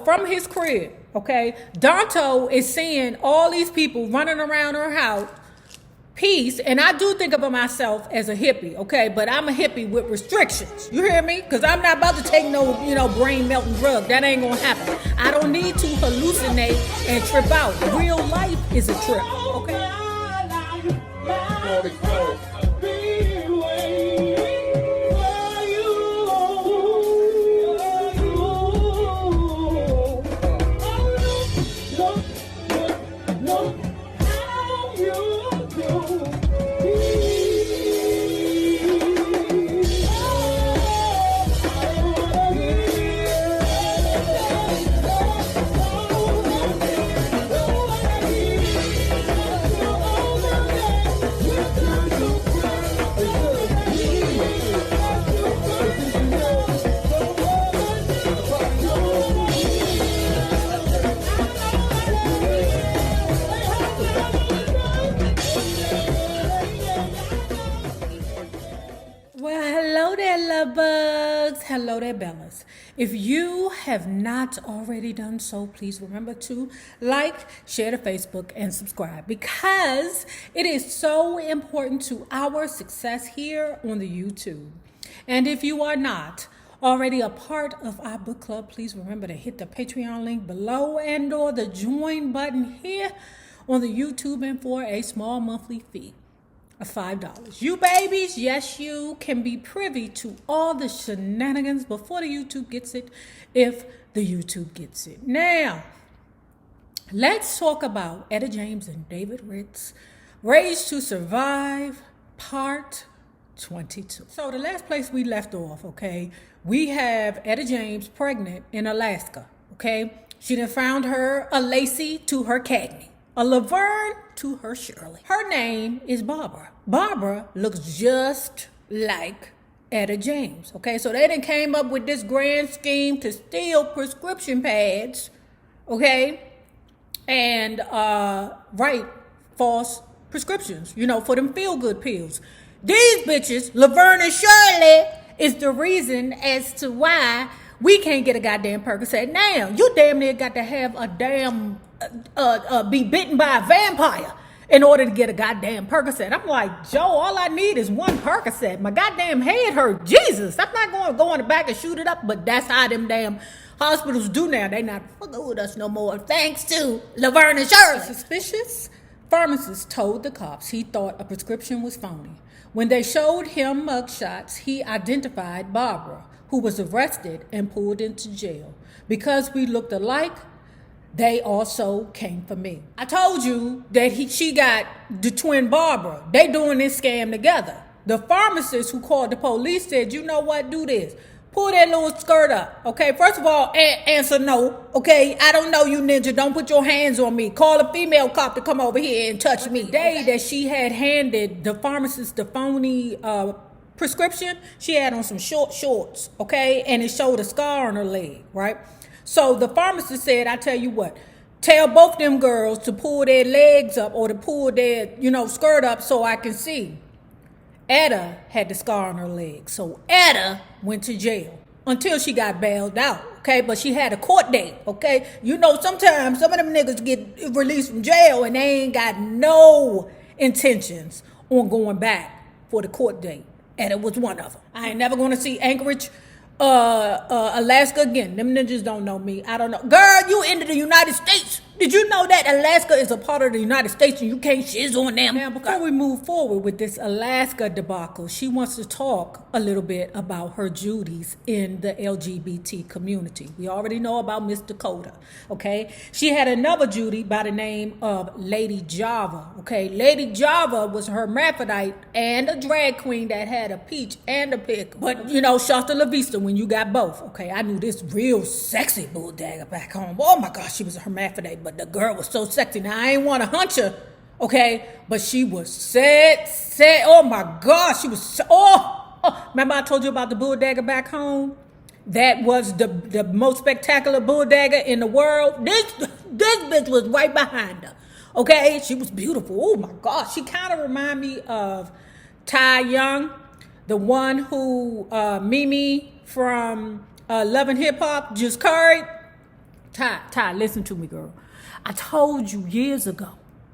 from his crib, okay, Danto is seeing all these people running around her house, peace, and I do think of myself as a hippie, okay, but I'm a hippie with restrictions. You hear me? Because I'm not about to take no, brain melting drug. That ain't gonna happen. I don't need to hallucinate and trip out. Real life is a trip, okay? Bugs. Hello there, Bellas. If you have not already done so, please remember to like, share to Facebook, and subscribe, because it is so important to our success here on the YouTube. And if you are not already a part of our book club, please remember to hit the Patreon link below and or the join button here on the YouTube, and for a small monthly fee of $5. You babies, yes, you can be privy to all the shenanigans before the YouTube gets it, if the YouTube gets it. Now, let's talk about Etta James and David Ritz, Raised to Survive, Part 22. So the last place we left off, okay, we have Etta James pregnant in Alaska, okay? She done found her a Lacey to her Cagney, a Laverne to her Shirley. Her name is Barbara. Barbara looks just like Etta James, okay? So they done came up with this grand scheme to steal prescription pads, okay? And write false prescriptions, for them feel-good pills. These bitches, Laverne and Shirley, is the reason as to why we can't get a goddamn Percocet. Now, you damn near got to have a damn, be bitten by a vampire in order to get a goddamn Percocet. I'm like, Joe, all I need is one Percocet. My goddamn head hurt. Jesus, I'm not going to go in the back and shoot it up, but that's how them damn hospitals do now. They not fucking with us no more, thanks to Laverne and Shirley. A suspicious pharmacist told the cops he thought a prescription was phony. When they showed him mugshots, he identified Barbara, who was arrested and pulled into jail. Because we looked alike, they also came for me. I told you that she got the twin Barbara. They doing this scam together. The pharmacist who called the police said, you know what, do this. Pull that little skirt up, okay? First of all, answer no, okay? I don't know you, ninja. Don't put your hands on me. Call a female cop to come over here and touch me. The day that she had handed the pharmacist the phony prescription, she had on some short shorts, okay? And it showed a scar on her leg, right? So the pharmacist said, I tell you what, tell both them girls to pull their legs up or to pull their, skirt up so I can see. Etta had the scar on her leg. So Etta went to jail until she got bailed out, okay? But she had a court date, okay? Sometimes some of them niggas get released from jail and they ain't got no intentions on going back for the court date. Etta was one of them. I ain't never going to see Anchorage, Alaska again. Them ninjas don't know me. I don't know. Girl, you into the United States. Did you know that Alaska is a part of the United States and you can't shiz on them? Now, before we move forward with this Alaska debacle, she wants to talk a little bit about her duties in the LGBT community. We already know about Miss Dakota, okay? She had another Judy by the name of Lady Java, okay? Lady Java was a hermaphrodite and a drag queen that had a peach and a pick. But, Shasta La Vista when you got both, okay? I knew this real sexy bulldagger back home. Oh my gosh, she was a hermaphrodite. But the girl was so sexy. Now, I ain't want to hunch her, okay? But she was sexy. Oh, my gosh. She was remember I told you about the bulldagger back home? That was the most spectacular bulldagger in the world. This bitch was right behind her, okay? She was beautiful. Oh, my gosh. She kind of reminded me of Ty Young, the one who Mimi from Love and Hip Hop just carried. Ty, listen to me, girl. I told you years ago.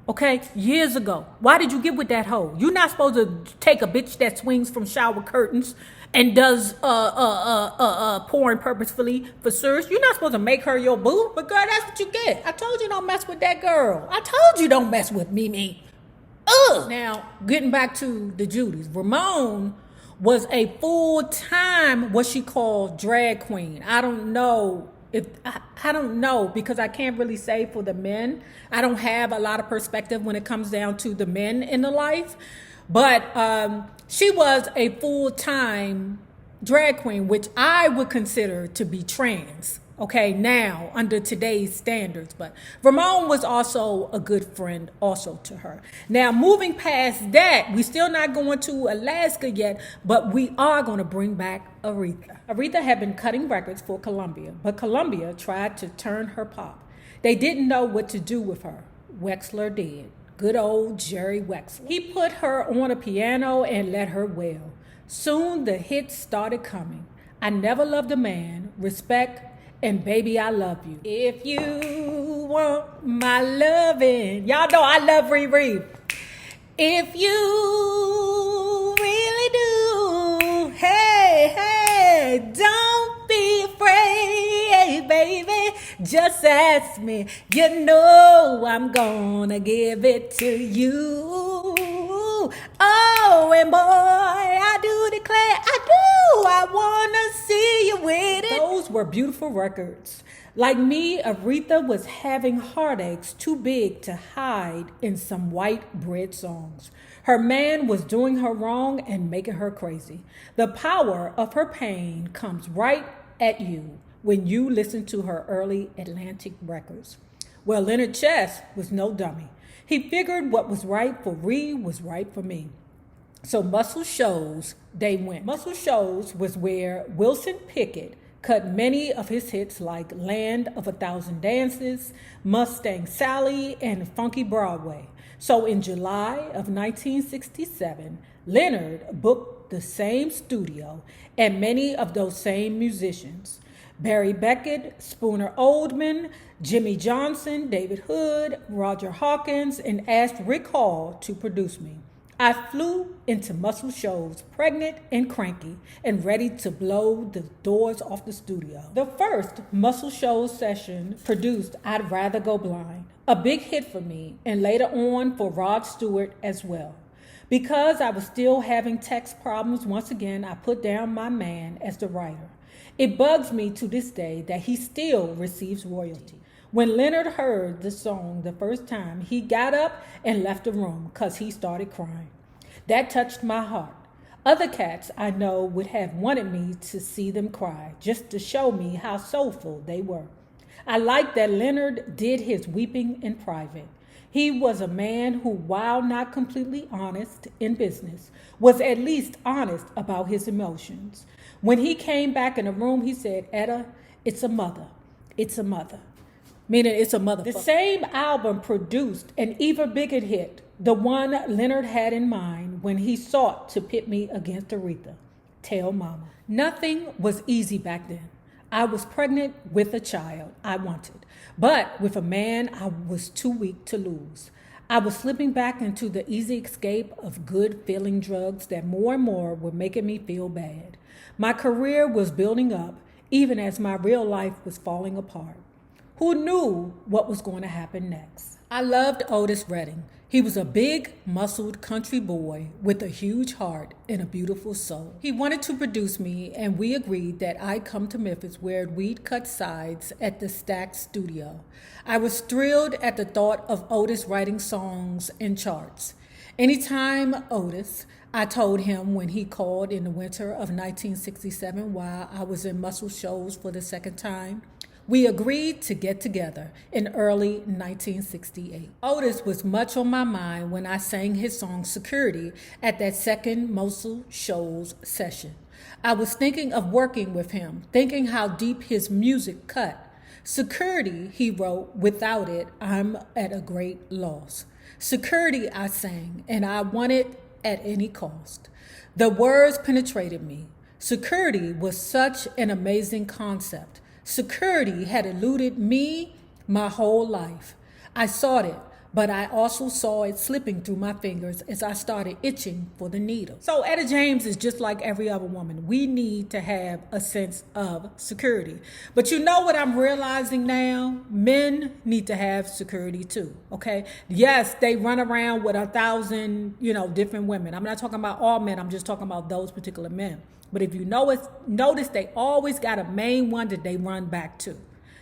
Okay, years ago. Why did you get with that hoe? You're not supposed to take a bitch that swings from shower curtains and does porn purposefully for serious. You're not supposed to make her your boo, but girl, that's what you get. I told you don't mess with that girl. I told you don't mess with me. Ugh. Now, getting back to the Judies, Ramon was a full-time what she called drag queen. I don't know because I can't really say for the men. I don't have a lot of perspective when it comes down to the men in the life, but she was a full-time drag queen, which I would consider to be trans. Okay, now under today's standards, but Ramon was also a good friend also to her. Now, moving past that, we're still not going to Alaska yet, but we are going to bring back Aretha. Aretha had been cutting records for Columbia, but Columbia tried to turn her pop. They didn't know what to do with her. Wexler did. Good old Jerry Wexler. He put her on a piano and let her wail. Soon the hits started coming. I Never Loved a Man, Respect, and Baby, I Love You. If you want my loving, y'all know I love Riri. If you really do, hey, don't be afraid, baby. Just ask me. You know I'm gonna give it to you. Oh, and boy, I do declare, I wanna see you with it. Those were beautiful records. Like me, Aretha was having heartaches too big to hide in some white bread songs. Her man was doing her wrong and making her crazy. The power of her pain comes right at you when you listen to her early Atlantic records. Well, Leonard Chess was no dummy. He figured what was right for Ree was right for me. So Muscle Shoals, they went. Muscle Shoals was where Wilson Pickett cut many of his hits like Land of 1,000 Dances, Mustang Sally, and Funky Broadway. So in July of 1967, Leonard booked the same studio and many of those same musicians. Barry Beckett, Spooner Oldman, Jimmy Johnson, David Hood, Roger Hawkins, and asked Rick Hall to produce me. I flew into Muscle Shoals pregnant and cranky and ready to blow the doors off the studio. The first Muscle Shoals session produced I'd Rather Go Blind, a big hit for me and later on for Rod Stewart as well. Because I was still having text problems, once again I put down my man as the writer. It bugs me to this day that he still receives royalty. When Leonard heard the song the first time, he got up and left the room because he started crying. That touched my heart. Other cats I know would have wanted me to see them cry, just to show me how soulful they were. I like that Leonard did his weeping in private. He was a man who, while not completely honest in business, was at least honest about his emotions. When he came back in the room, he said, Etta, it's a mother. It's a mother. Meaning it's a motherfucker. The same album produced an even bigger hit, the one Leonard had in mind when he sought to pit me against Aretha, Tell Mama. Nothing was easy back then. I was pregnant with a child I wanted, but with a man I was too weak to lose. I was slipping back into the easy escape of good-feeling drugs that more and more were making me feel bad. My career was building up, even as my real life was falling apart. Who knew what was going to happen next? I loved Otis Redding. He was a big, muscled country boy with a huge heart and a beautiful soul. He wanted to produce me, and we agreed that I'd come to Memphis where we'd cut sides at the Stack Studio. I was thrilled at the thought of Otis writing songs and charts. Anytime Otis, I told him when he called in the winter of 1967 while I was in Muscle Shoals for the second time. We agreed to get together in early 1968. Otis was much on my mind when I sang his song Security at that second Muscle Shoals session. I was thinking of working with him, thinking how deep his music cut. Security, he wrote, without it, I'm at a great loss. Security, I sang, and I want it at any cost. The words penetrated me. Security was such an amazing concept. Security had eluded me my whole life. I sought it, but I also saw it slipping through my fingers as I started itching for the needle. So Etta James is just like every other woman. We need to have a sense of security. But you know what I'm realizing now? Men need to have security too, okay? Yes, they run around with 1,000, different women. I'm not talking about all men. I'm just talking about those particular men. But if you notice they always got a main one that they run back to.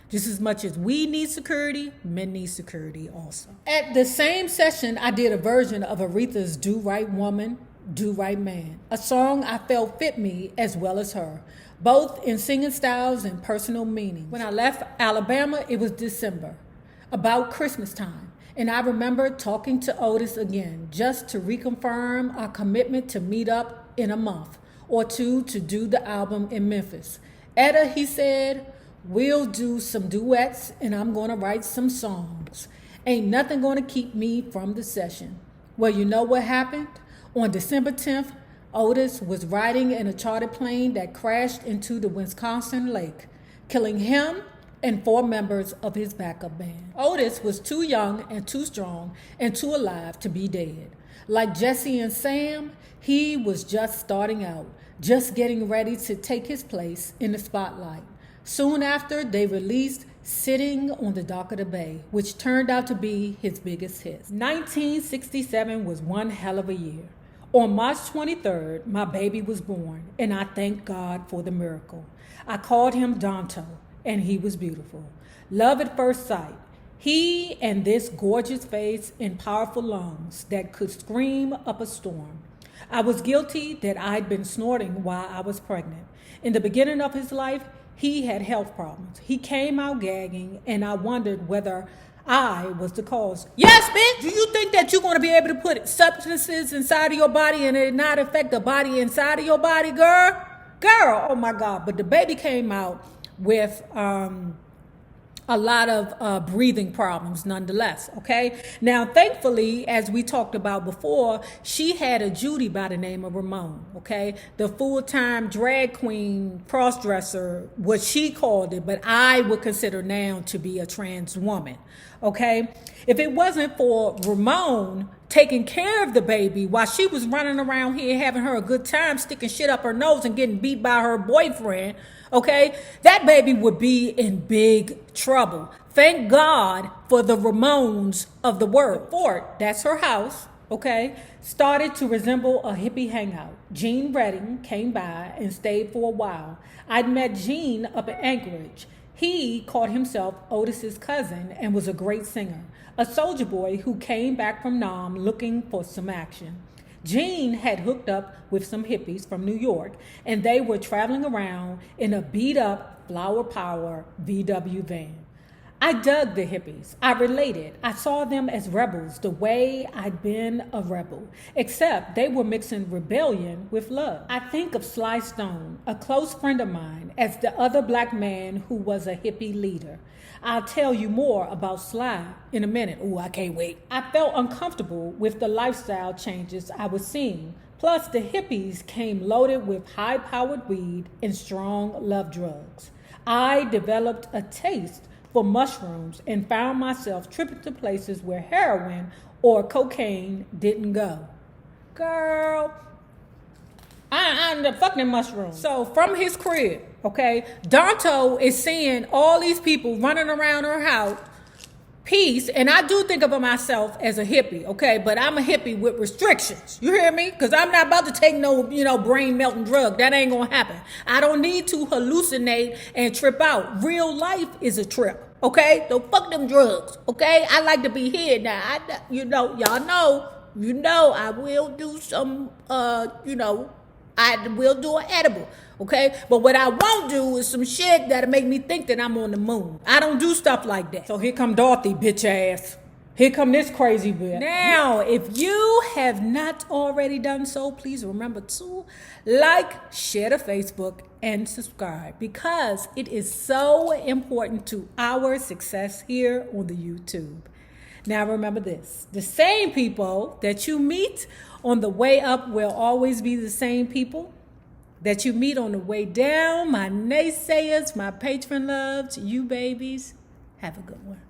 Just as much as we need security, men need security also. At the same session, I did a version of Aretha's Do Right Woman, Do Right Man, a song I felt fit me as well as her, both in singing styles and personal meaning. When I left Alabama, it was December, about Christmas time. And I remember talking to Otis again, just to reconfirm our commitment to meet up in a month or two to do the album in Memphis. Etta, he said, we'll do some duets and I'm going to write some songs. Ain't nothing going to keep me from the session. Well, you know what happened? On December 10th, Otis was riding in a chartered plane that crashed into the Wisconsin lake, killing him and 4 members of his backup band. Otis was too young and too strong and too alive to be dead. Like Jesse and Sam, he was just starting out, just getting ready to take his place in the spotlight. Soon after, they released Sitting on the Dock of the Bay, which turned out to be his biggest hit. 1967 was one hell of a year. On March 23rd, my baby was born, and I thank God for the miracle. I called him Danto, and he was beautiful. Love at first sight. He and this gorgeous face and powerful lungs that could scream up a storm. I was guilty that I'd been snorting while I was pregnant. In the beginning of his life, he had health problems. He came out gagging, and I wondered whether I was the cause. Yes, bitch! Do you think that you're going to be able to put substances inside of your body and it not affect the body inside of your body, girl? Girl, oh my God. But the baby came out with a lot of breathing problems nonetheless, okay? Now, thankfully, as we talked about before, she had a Judy by the name of Ramon, okay? The full-time drag queen cross-dresser, what she called it, but I would consider now to be a trans woman, okay? If it wasn't for Ramon taking care of the baby while she was running around here having her a good time, sticking shit up her nose and getting beat by her boyfriend, okay, that baby would be in big trouble. Thank God for the Ramones of the world. The fort, that's her house, okay, started to resemble a hippie hangout. Gene Redding came by and stayed for a while. I'd met Gene up at Anchorage. He called himself Otis's cousin and was a great singer, a soldier boy who came back from Nam looking for some action. Gene had hooked up with some hippies from New York, and they were traveling around in a beat-up Flower Power VW van. I dug the hippies. I related. I saw them as rebels the way I'd been a rebel, except they were mixing rebellion with love. I think of Sly Stone, a close friend of mine, as the other black man who was a hippie leader. I'll tell you more about Sly in a minute. Ooh, I can't wait. I felt uncomfortable with the lifestyle changes I was seeing. Plus, the hippies came loaded with high-powered weed and strong love drugs. I developed a taste for mushrooms and found myself tripping to places where heroin or cocaine didn't go. Girl, I'm the fucking mushroom. So from his crib, okay, Danto is seeing all these people running around her house, peace, and I do think of myself as a hippie, okay, but I'm a hippie with restrictions. You hear me? Because I'm not about to take no, brain melting drug. That ain't gonna happen. I don't need to hallucinate and trip out. Real life is a trip, okay? So fuck them drugs, okay? I like to be here now. Y'all know, I will do some, I will do an edible, okay? But what I won't do is some shit that'll make me think that I'm on the moon. I don't do stuff like that. So here come Dorothy, bitch ass. Here come this crazy bitch. Now, if you have not already done so, please remember to like, share the Facebook, and subscribe because it is so important to our success here on the YouTube. Now remember this, the same people that you meet on the way up will always be the same people that you meet on the way down. My naysayers, my patron loves, you babies, have a good one.